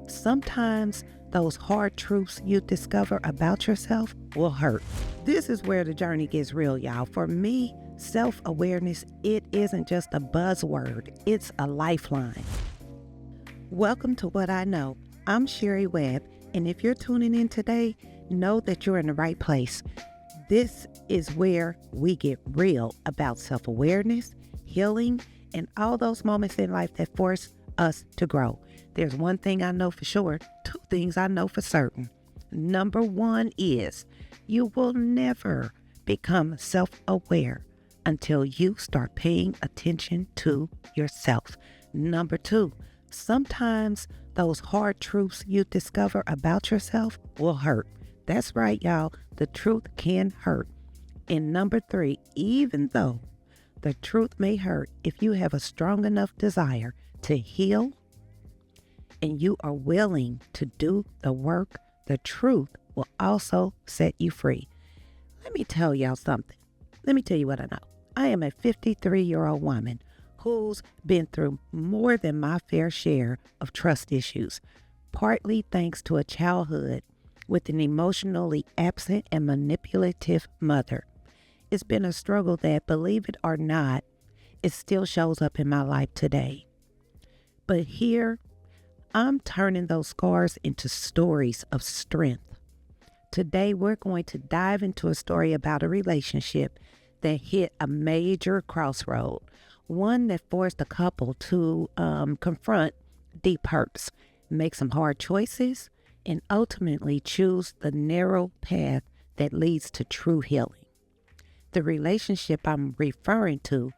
Sometimes those hard truths you discover about yourself will hurt. This is where the journey gets real, y'all. For me, self-awareness, it isn't just a buzzword, it's a lifeline. Welcome to What I Know. I'm Sherry Webb, and if you're tuning in today, know that you're in the right place. This is where we get real about self-awareness, healing, and all those moments in life that force us to grow. There's one thing I know for sure, two things I know for certain. Number one is you will never become self-aware until you start paying attention to yourself. Number two, sometimes those hard truths you discover about yourself will hurt. That's right, y'all. The truth can hurt. And number three, even though the truth may hurt, if you have a strong enough desire to heal and you are willing to do the work, the truth will also set you free. Let me tell y'all something. Let me tell you what I know. I am a 53-year-old woman who's been through more than my fair share of trust issues, partly thanks to a childhood with an emotionally absent and manipulative mother. It's been a struggle that, believe it or not, it still shows up in my life today. But here, I'm turning those scars into stories of strength. Today, we're going to dive into a story about a relationship that hit a major crossroad, one that forced a couple to confront deep hurts, make some hard choices, and ultimately choose the narrow path that leads to true healing. The relationship I'm referring to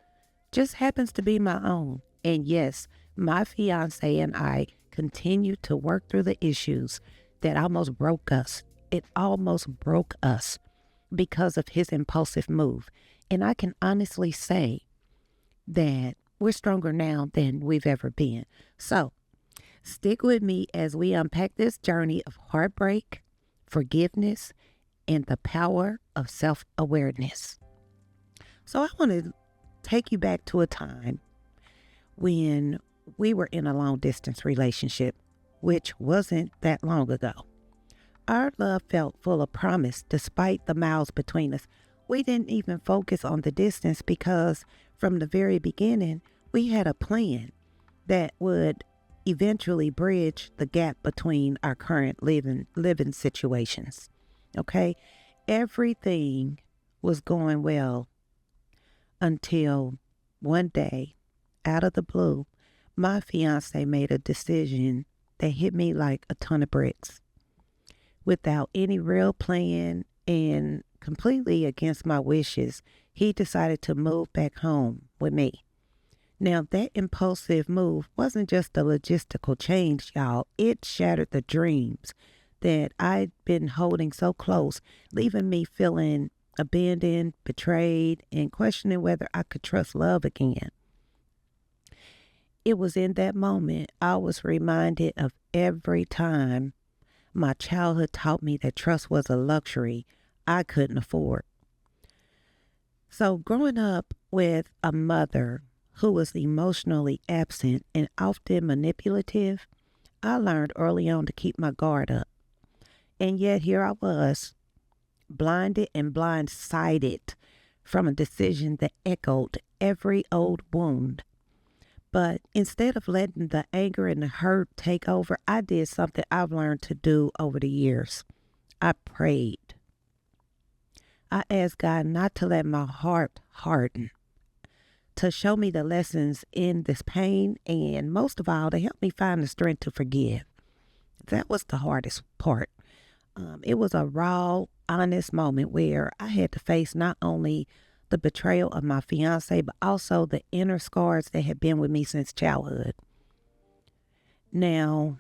just happens to be my own. And yes, my fiance and I continue to work through the issues that almost broke us. It almost broke us because of his impulsive move. And I can honestly say that we're stronger now than we've ever been. So stick with me as we unpack this journey of heartbreak, forgiveness, and the power of self-awareness. So I want to take you back to a time when we were in a long-distance relationship, which wasn't that long ago. Our love felt full of promise despite the miles between us. We didn't even focus on the distance because from the very beginning, we had a plan that would eventually bridge the gap between our current living situations. Okay? Everything was going well until one day, out of the blue, my fiance made a decision that hit me like a ton of bricks. Without any real plan and completely against my wishes, he decided to move back home with me. Now, that impulsive move wasn't just a logistical change, y'all. It shattered the dreams that I'd been holding so close, leaving me feeling abandoned, betrayed, and questioning whether I could trust love again. It was in that moment I was reminded of every time my childhood taught me that trust was a luxury I couldn't afford. So growing up with a mother who was emotionally absent and often manipulative, I learned early on to keep my guard up. And yet here I was, blinded and blindsided from a decision that echoed every old wound. But instead of letting the anger and the hurt take over, I did something I've learned to do over the years. I prayed. I asked God not to let my heart harden, to show me the lessons in this pain, and most of all, to help me find the strength to forgive. That was the hardest part. It was a raw, honest moment where I had to face not only the betrayal of my fiance, but also the inner scars that had been with me since childhood. Now,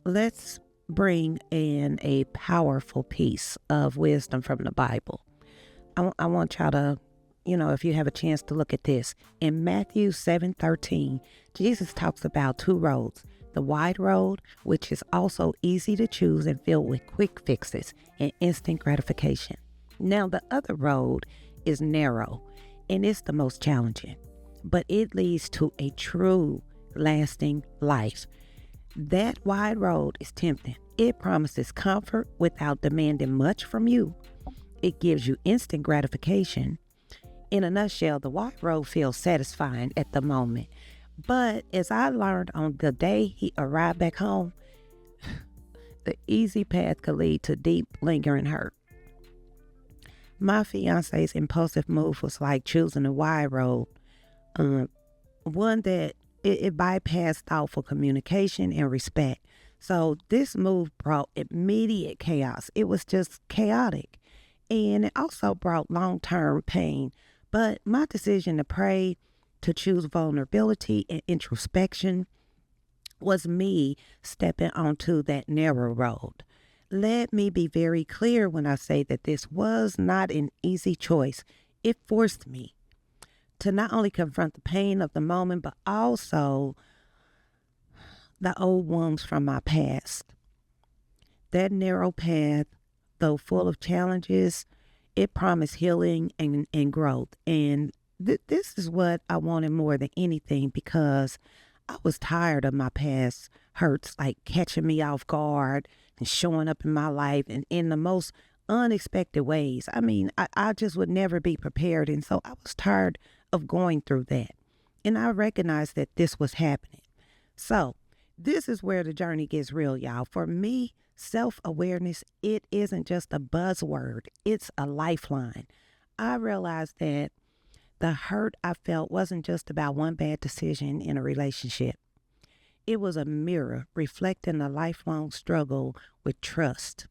let's bring in a powerful piece of wisdom from the Bible. I want y'all to, if you have a chance to look at this. In Matthew 7:13, Jesus talks about two roads. The wide road, which is also easy to choose and filled with quick fixes and instant gratification. Now, the other road is narrow, and it's the most challenging, but it leads to a true lasting life. That wide road is tempting. It promises comfort without demanding much from you. It gives you instant gratification. In a nutshell, the wide road feels satisfying at the moment. But as I learned on the day he arrived back home, the easy path could lead to deep, lingering hurt. My fiance's impulsive move was like choosing a wide road, one that it bypassed thoughtful communication and respect. So this move brought immediate chaos. It was just chaotic. And it also brought long term pain. But my decision to pray, to choose vulnerability and introspection, was me stepping onto that narrow road. Let me be very clear when I say that this was not an easy choice. It forced me to not only confront the pain of the moment, but also the old wounds from my past. That narrow path, though full of challenges, it promised healing and growth. And this is what I wanted more than anything, because I was tired of my past hurts like catching me off guard and showing up in my life and in the most unexpected ways. I mean, I just would never be prepared. And so I was tired of going through that. And I recognized that this was happening. So this is where the journey gets real, y'all. For me, self-awareness, it isn't just a buzzword. It's a lifeline. I realized that the hurt I felt wasn't just about one bad decision in a relationship. It was a mirror reflecting a lifelong struggle with trust.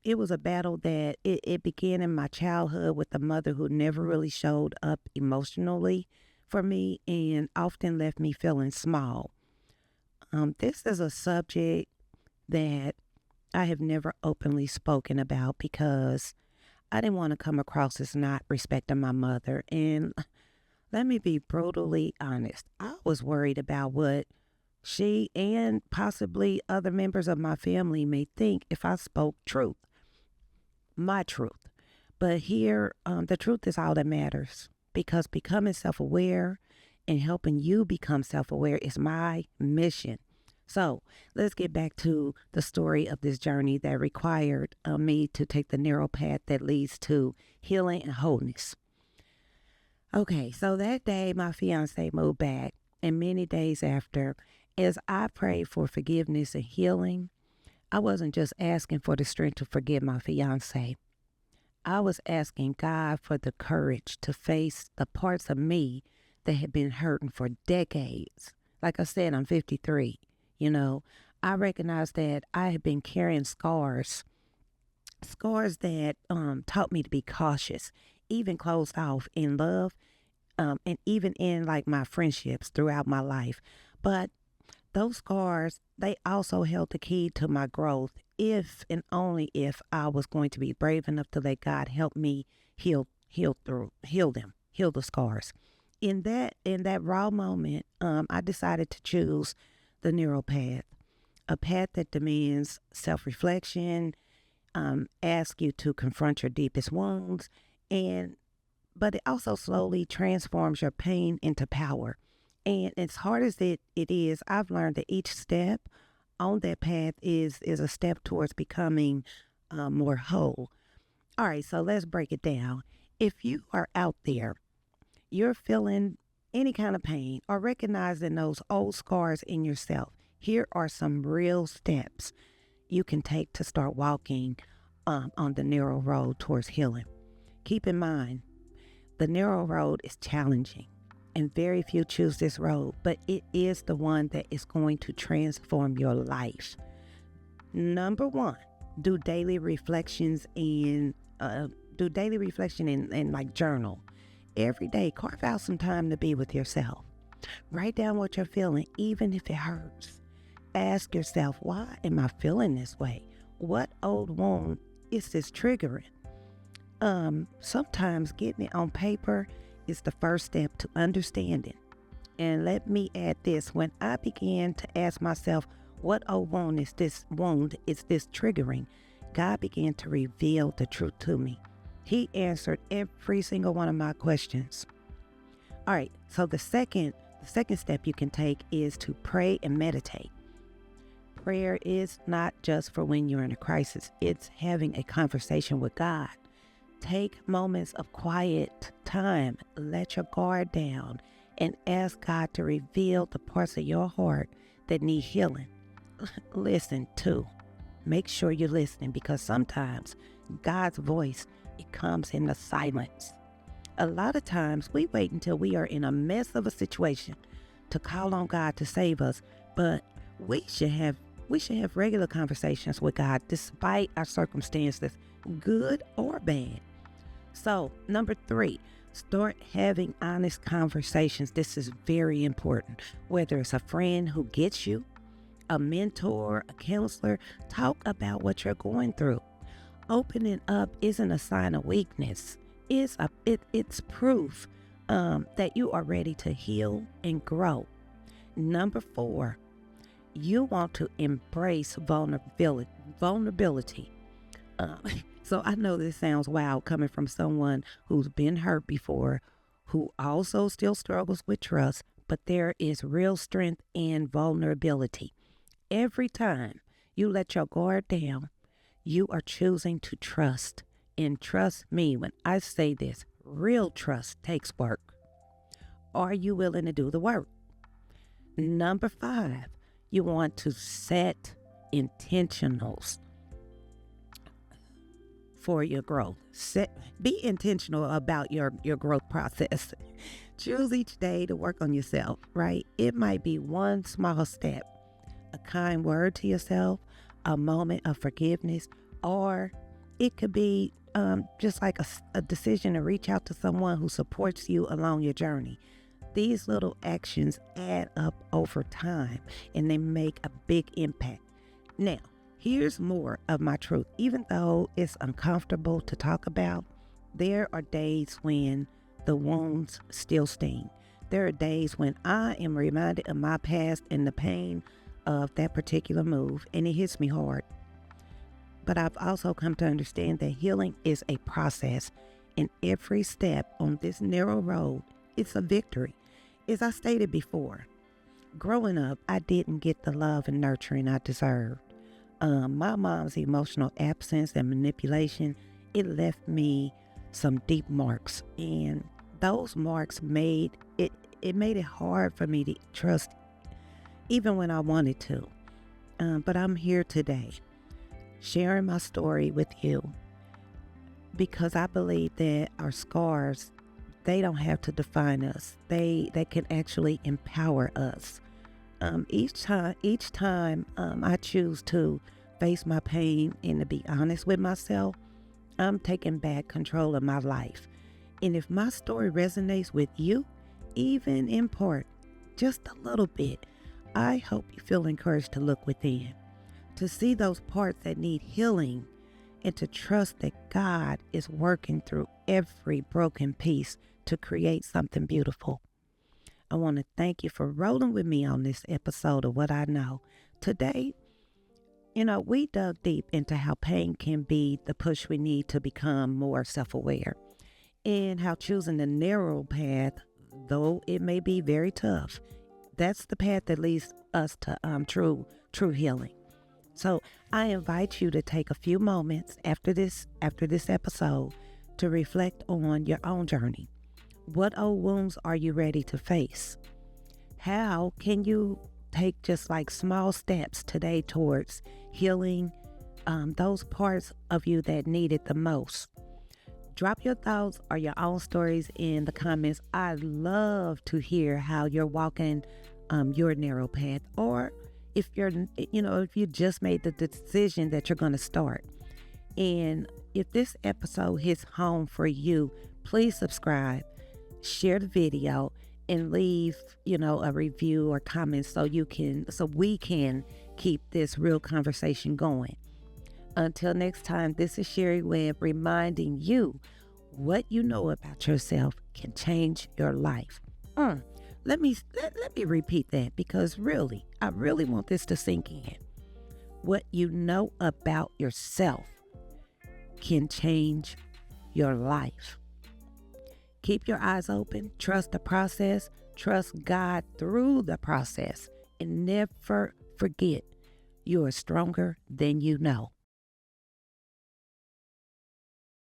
It was a battle that it began in my childhood with a mother who never really showed up emotionally for me and often left me feeling small. This is a subject that I have never openly spoken about because I didn't want to come across as not respecting my mother. And let me be brutally honest. I was worried about what she and possibly other members of my family may think if I spoke truth, my truth. But here, the truth is all that matters, because becoming self-aware and helping you become self-aware is my mission. So let's get back to the story of this journey that required me to take the narrow path that leads to healing and wholeness. Okay, so that day my fiance moved back, and many days after, as I prayed for forgiveness and healing, I wasn't just asking for the strength to forgive my fiance. I was asking God for the courage to face the parts of me that had been hurting for decades. Like I said, I'm 53. I recognized that I had been carrying scars that taught me to be cautious, even closed off in love, and even in like my friendships throughout my life. But those scars, they also held the key to my growth, if and only if I was going to be brave enough to let God help me heal the scars. In that raw moment, I decided to choose the narrow path, a path that demands self-reflection, ask you to confront your deepest wounds, but it also slowly transforms your pain into power. And as hard as it is, I've learned that each step on that path is a step towards becoming more whole. All right, so let's break it down. If you are out there, you're feeling any kind of pain or recognizing those old scars in yourself, here are some real steps you can take to start walking on the narrow road towards healing. Keep in mind, the narrow road is challenging, and very few choose this road, but it is the one that is going to transform your life. Number one, do daily reflections and like journal. Every day, carve out some time to be with yourself. Write down what you're feeling, even if it hurts. Ask yourself, why am I feeling this way? What old wound is this triggering? Sometimes getting it on paper is the first step to understanding. And let me add this, when I began to ask myself, what old wound is this triggering? God began to reveal the truth to me. He answered every single one of my questions. All right, so the second The second step you can take is to pray and meditate. Prayer is not just for when you're in a crisis. It's having a conversation with God. Take moments of quiet time, let your guard down, and ask God to reveal the parts of your heart that need healing. Listen too. Make sure you're listening, because sometimes God's voice, it comes in the silence. A lot of times we wait until we are in a mess of a situation to call on God to save us, but we should have regular conversations with God despite our circumstances, good or bad. So, number 3, start having honest conversations. This is very important. Whether it's a friend who gets you, a mentor, a counselor, talk about what you're going through. Opening up isn't a sign of weakness. It's proof that you are ready to heal and grow. Number 4, you want to embrace vulnerability. So I know this sounds wild coming from someone who's been hurt before, who also still struggles with trust, but there is real strength in vulnerability. Every time you let your guard down, you are choosing to trust. And trust me when I say this, real trust takes work. Are you willing to do the work? Number 5, you want to set intentionals for your growth. Be intentional about your growth process. Choose each day to work on yourself, right? It might be one small step, a kind word to yourself, a moment of forgiveness, or it could be just like a decision to reach out to someone who supports you along your journey. These little actions add up over time and they make a big impact. Now, here's more of my truth. Even though it's uncomfortable to talk about, there are days when the wounds still sting. There are days when I am reminded of my past and the pain of that particular move, and it hits me hard. But I've also come to understand that healing is a process, and every step on this narrow road, it's a victory. As I stated before, growing up, I didn't get the love and nurturing I deserved. My mom's emotional absence and manipulation, it left me some deep marks, and those marks made it hard for me to trust even when I wanted to. But I'm here today sharing my story with you because I believe that our scars, they don't have to define us. They can actually empower us. Each time I choose to face my pain and to be honest with myself, I'm taking back control of my life. And if my story resonates with you, even in part, just a little bit, I hope you feel encouraged to look within, to see those parts that need healing, and to trust that God is working through every broken piece to create something beautiful. I want to thank you for rolling with me on this episode of What I Know. Today, we dug deep into how pain can be the push we need to become more self-aware, and how choosing the narrow path, though it may be very tough, that's the path that leads us to true healing. So I invite you to take a few moments after this episode to reflect on your own journey. What old wounds are you ready to face? How can you take just like small steps today towards healing those parts of you that need it the most? Drop your thoughts or your own stories in the comments. I love to hear how you're walking your narrow path, or if if you just made the decision that you're going to start. And if this episode hits home for you, please subscribe, share the video, and leave, a review or comment so we can keep this real conversation going. Until next time, this is Sherry Webb reminding you what you know about yourself can change your life. Let me repeat that, because I really want this to sink in. What you know about yourself can change your life. Keep your eyes open, trust the process, Trust God through the process and never forget you are stronger than you know.